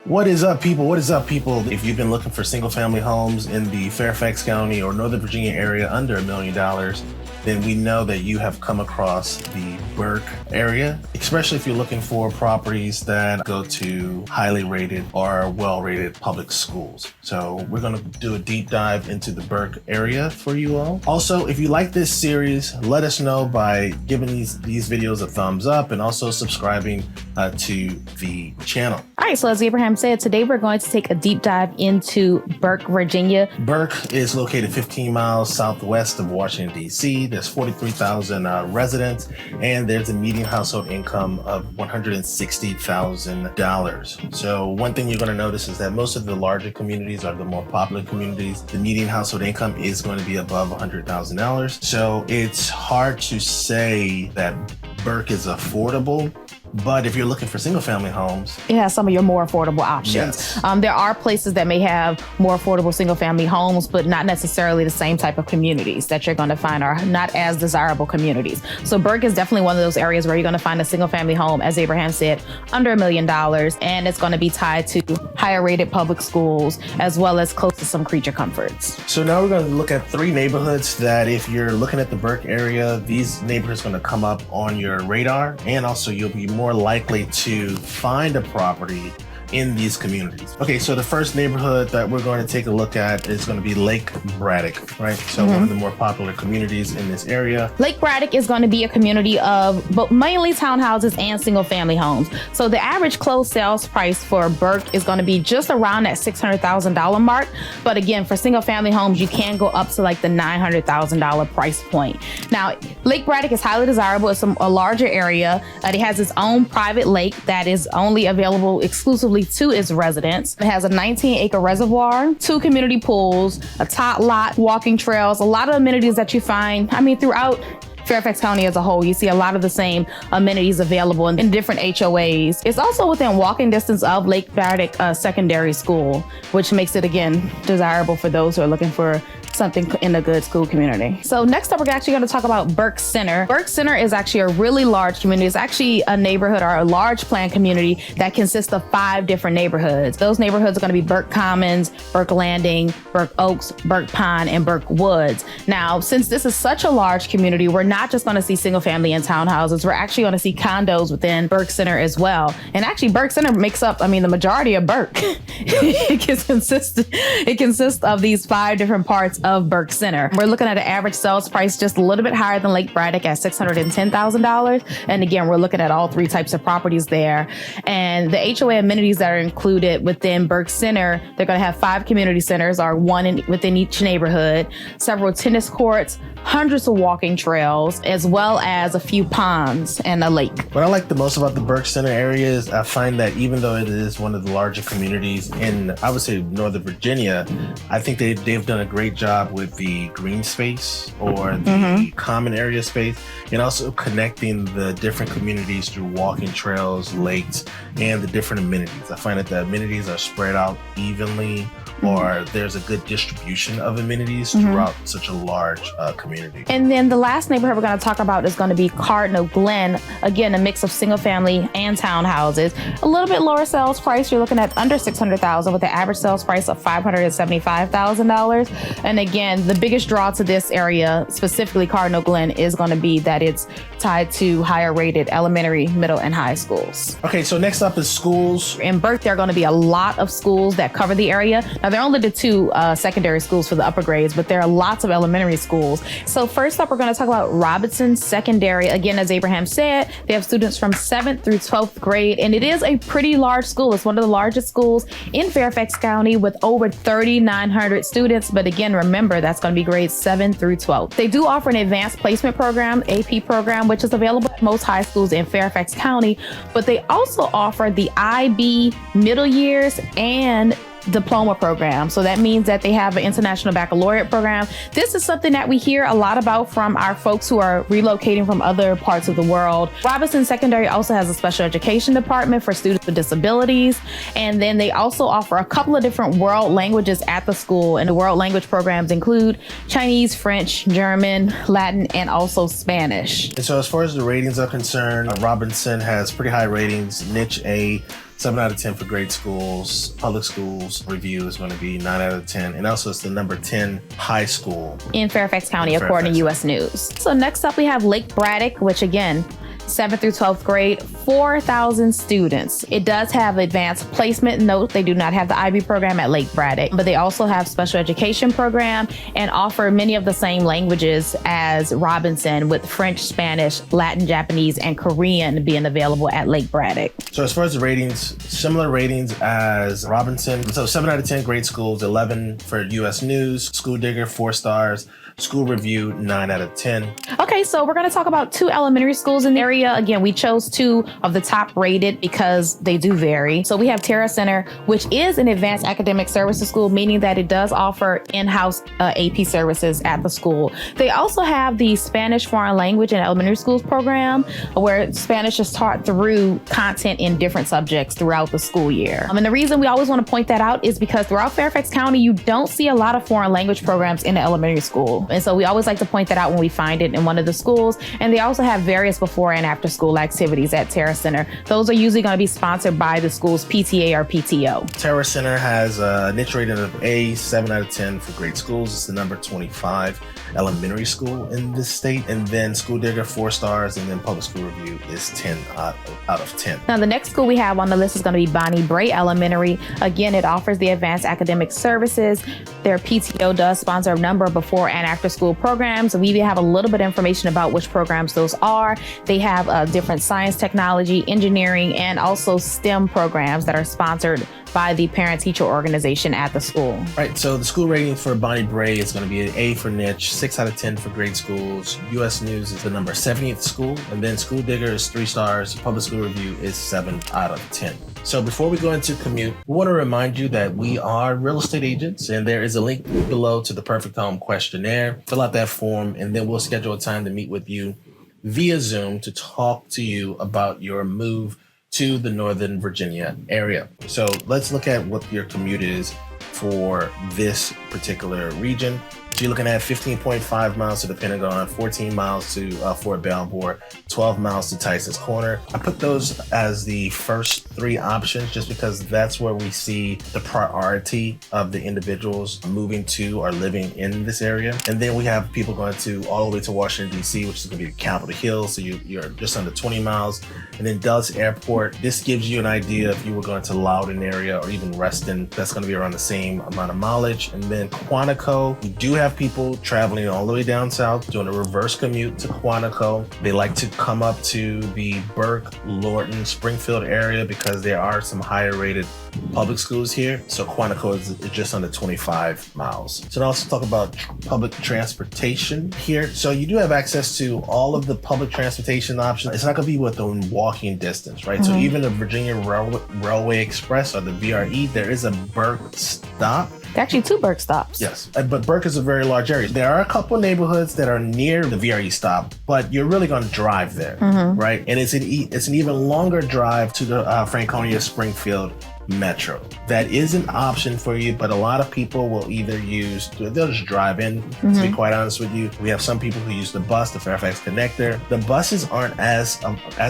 What is up, people? What is up, people? If you've been looking for single-family homes in the Fairfax County or Northern Virginia area under $1 million, then we know that you have come across the Burke area, especially if you're looking for properties that go to highly rated or well-rated public schools. So we're going to do a deep dive into the Burke area for you all. Also, if you like this series, let us know by giving these videos a thumbs up and also subscribing to the channel. All right, so as Abraham said, today we're going to take a deep dive into Burke, Virginia. Burke is located 15 miles southwest of Washington, D.C. There's 43,000 residents, and there's a median household income of $160,000. So one thing you're going to notice is that most of the larger communities are the more popular communities. The median household income is going to be above $100,000. So it's hard to say that Burke is affordable. But if you're looking for single-family homes, it has some of your more affordable options. Yes. There are places that may have more affordable single-family homes, but not necessarily the same type of communities that you're going to find are not as desirable communities. So Burke is definitely one of those areas where you're going to find a single-family home, as Abraham said, under $1 million, and it's going to be tied to higher-rated public schools as well as close to some creature comforts. So now we're going to look at 3 neighborhoods that if you're looking at the Burke area, these neighborhoods are going to come up on your radar, and also you'll be more likely to find a property in these communities. Okay, so the first neighborhood that we're going to take a look at is going to be Lake Braddock, right? So one of the more popular communities in this area. Lake Braddock is going to be a community of mainly townhouses and single family homes. So the average closed sales price for Burke is going to be just around that $600,000 mark. But again, for single family homes, you can go up to like the $900,000 price point. Now, Lake Braddock is highly desirable. It's a larger area. It has its own private lake that is only available exclusively to its residents. It has a 19-acre reservoir, 2 community pools, a tot lot, walking trails, a lot of amenities that you find, throughout Fairfax County as a whole. You see a lot of the same amenities available in different HOAs. It's also within walking distance of Lake Braddock Secondary School, which makes it, again, desirable for those who are looking for something in a good school community. So next up, we're actually going to talk about Burke Center. Burke Center is actually a really large community. It's actually a neighborhood or a large planned community that consists of 5 different neighborhoods. Those neighborhoods are going to be Burke Commons, Burke Landing, Burke Oaks, Burke Pine, and Burke Woods. Now, since this is such a large community, we're not just going to see single family and townhouses. We're actually going to see condos within Burke Center as well. And actually, Burke Center makes up, the majority of Burke. It consists of these 5 different parts of Burke Center. We're looking at an average sales price just a little bit higher than Lake Braddock at $610,000. And again, we're looking at all 3 types of properties there. And the HOA amenities that are included within Burke Center, they're going to have 5 community centers, or 1 within each neighborhood, several tennis courts, hundreds of walking trails, as well as a few ponds and a lake. What I like the most about the Burke Center area is I find that even though it is one of the larger communities in, I would say, Northern Virginia, I think they've done a great job with the green space or the common area space, and also connecting the different communities through walking trails, lakes, and the different amenities. I find that the amenities are spread out evenly, or there's a good distribution of amenities throughout such a large community. And then the last neighborhood we're going to talk about is going to be Cardinal Glen. Again, a mix of single family and townhouses. A little bit lower sales price. You're looking at under $600,000 with an average sales price of $575,000. And again, the biggest draw to this area, specifically Cardinal Glen, is going to be that it's tied to higher rated elementary, middle, and high schools. Okay, so next up is schools. In Burke, there are going to be a lot of schools that cover the area. Now, they're only the 2 secondary schools for the upper grades, but there are lots of elementary schools. So first up, we're going to talk about Robinson Secondary. Again, as Abraham said, they have students from 7th through 12th grade, and it is a pretty large school. It's one of the largest schools in Fairfax County with over 3,900 students. But again, remember, that's going to be grades 7 through 12. They do offer an advanced placement program, AP program, which is available at most high schools in Fairfax County, but they also offer the IB middle years and diploma program. So that means that they have an international baccalaureate program. This is something that we hear a lot about from our folks who are relocating from other parts of the world. Robinson Secondary also has a special education department for students with disabilities. And then they also offer a couple of different world languages at the school. And the world language programs include Chinese, French, German, Latin, and also Spanish. And so as far as the ratings are concerned, Robinson has pretty high ratings, niche A, 7 out of 10 for grade schools. Public schools review is going to be 9 out of 10. And also it's the number 10 high school in Fairfax County, according to U.S. News. So next up we have Lake Braddock, which again, 7th through 12th grade, 4,000 students. It does have advanced placement. Note, they do not have the IB program at Lake Braddock, but they also have special education program and offer many of the same languages as Robinson, with French, Spanish, Latin, Japanese, and Korean being available at Lake Braddock. So as far as the ratings, similar ratings as Robinson. So 7 out of 10 grade schools, 11 for U.S. News, School Digger, 4 stars. School Review, 9 out of 10. Okay, so we're going to talk about 2 elementary schools in the area. Again, we chose 2 of the top rated because they do vary. So we have Terrace Center, which is an advanced academic services school, meaning that it does offer in-house AP services at the school. They also have the Spanish foreign language and elementary schools program, where Spanish is taught through content in different subjects throughout the school year. And the reason we always want to point that out is because throughout Fairfax County, you don't see a lot of foreign language programs in the elementary school. And so we always like to point that out when we find it in one of the schools. And they also have various before and after school activities at Terrace Center. Those are usually going to be sponsored by the school's PTA or PTO. Terrace Center has a niche rating of A, 7 out of 10 for grade schools. It's the number 25 elementary school in this state. And then School Digger, 4 stars. And then Public School Review is 10 out of 10. Now, the next school we have on the list is going to be Bray Elementary. Again, it offers the advanced academic services. Their PTO does sponsor a number of before and after school programs. We have a little bit of information about which programs those are. They have different science, technology, engineering, and also STEM programs that are sponsored by the parent-teacher organization at the school. Right, so the school rating for Bray is going to be an A for niche, 6 out of 10 for grade schools. U.S. News is the number 70th school, and then School Digger is 3 stars. Public School Review is 7 out of 10. So before we go into commute, we want to remind you that we are real estate agents, and there is a link below to the Perfect Home questionnaire. Fill out that form, and then we'll schedule a time to meet with you via Zoom to talk to you about your move to the Northern Virginia area. So let's look at what your commute is for this particular region. So you're looking at 15.5 miles to the Pentagon, 14 miles to Fort Belvoir, 12 miles to Tyson's Corner. I put those as the first 3 options just because that's where we see the priority of the individuals moving to or living in this area. And then we have people going to all the way to Washington, D.C., which is going to be Capitol Hill. So you're just under 20 miles. And then Dulles Airport. This gives you an idea if you were going to Loudoun area or even Reston. That's going to be around the same amount of mileage. And then Quantico, we do have people traveling all the way down south doing a reverse commute to Quantico. They like to come up to the Burke, Lorton, Springfield area because there are some higher rated public schools here. So Quantico is just under 25 miles. So now let's talk about public transportation here. So you do have access to all of the public transportation options. It's not going to be within walking distance, right? So even the Virginia Railway Express or the VRE, there is a Burke stop. Actually, 2 Burke stops. Yes, but Burke is a very large area. There are a couple neighborhoods that are near the VRE stop, but you're really going to drive there, right? And it's an even longer drive to the Franconia Springfield Metro. That is an option for you, but a lot of people will they'll just drive in, to be quite honest with you. We have some people who use the bus, the Fairfax Connector. The buses aren't as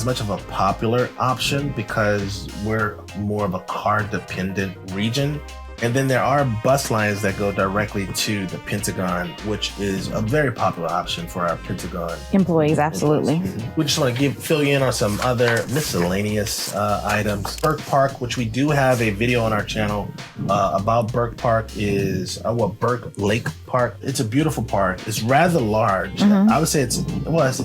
much of a popular option because we're more of a car-dependent region. And then there are bus lines that go directly to the Pentagon, which is a very popular option for our Pentagon employees. Absolutely. We just want to fill you in on some other miscellaneous items. Burke Park, which we do have a video on our channel about Burke Park, is Burke Lake Park. It's a beautiful park. It's rather large. I would say it's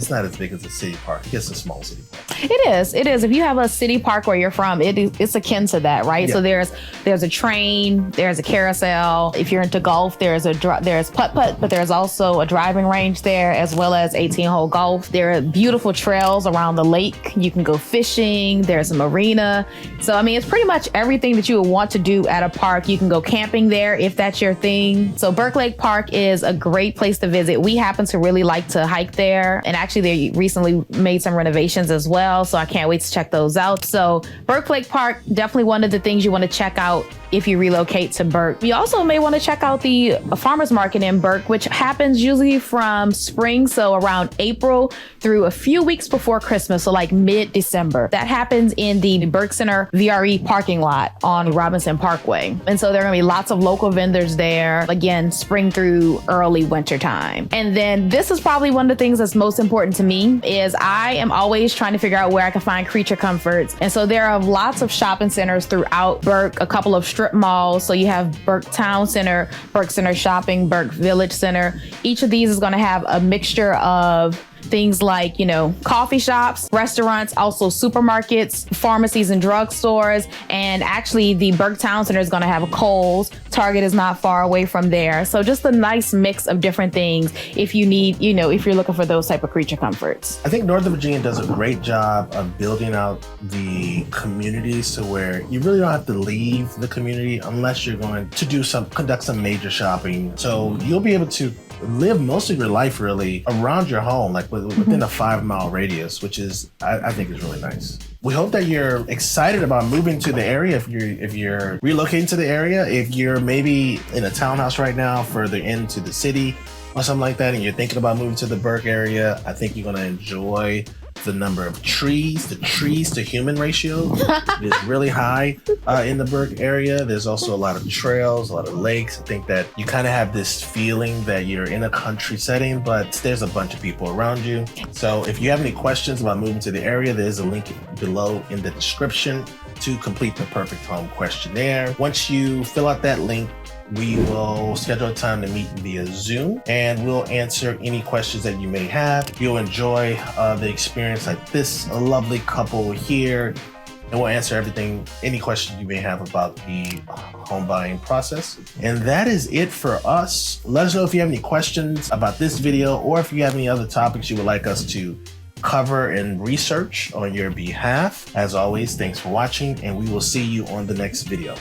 not as big as a city park. It's a small city park. It is. If you have a city park where you're from, it's akin to that, right? Yeah. So there's a train, there's a carousel. If you're into golf, there's putt-putt, but there's also a driving range there, as well as 18-hole golf. There are beautiful trails around the lake. You can go fishing. There's a marina. So, I mean, it's pretty much everything that you would want to do at a park. You can go camping there if that's your thing. So Burke Lake Park is a great place to visit. We happen to really like to hike there. And actually, they recently made some renovations as well. So I can't wait to check those out. So Burke Lake Park, definitely one of the things you want to check out if you relocate to Burke. You also may want to check out the farmers market in Burke, which happens usually from spring, so around April through a few weeks before Christmas, so like mid-December. That happens in the Burke Center VRE parking lot on Robinson Parkway. And so there are going to be lots of local vendors there, again, spring through early winter time. And then this is probably one of the things that's most important to me is I am always trying to figure out where I can find creature comforts. And so there are lots of shopping centers throughout Burke, a couple of strip malls. So you have Burke Town Center, Burke Center Shopping, Burke Village Center. Each of these is going to have a mixture of things like, coffee shops, restaurants, also supermarkets, pharmacies and drugstores. And actually the Burke Town Center is going to have a Kohl's. Target is not far away from there. So just a nice mix of different things if you need, if you're looking for those type of creature comforts. I think Northern Virginia does a great job of building out the communities to where you really don't have to leave the community unless you're going to conduct some major shopping. So you'll be able to live most of your life really around your home, like within a 5-mile radius, which is, I think is really nice. We hope that you're excited about moving to the area. If you're relocating to the area, if you're maybe in a townhouse right now further into the city or something like that, and you're thinking about moving to the Burke area, I think you're going to enjoy the number of trees. The trees to human ratio is really high in the Burke area. There's also a lot of trails, a lot of lakes. I think that you kind of have this feeling that you're in a country setting, but there's a bunch of people around you. So if you have any questions about moving to the area, there's a link below in the description to complete the perfect home questionnaire. Once you fill out that link, we will schedule a time to meet via Zoom and we'll answer any questions that you may have. You'll enjoy the experience like this lovely couple here, and we'll answer any questions you may have about the home buying process. And that is it for us. Let us know if you have any questions about this video or if you have any other topics you would like us to cover and research on your behalf. As always, thanks for watching, and we will see you on the next video.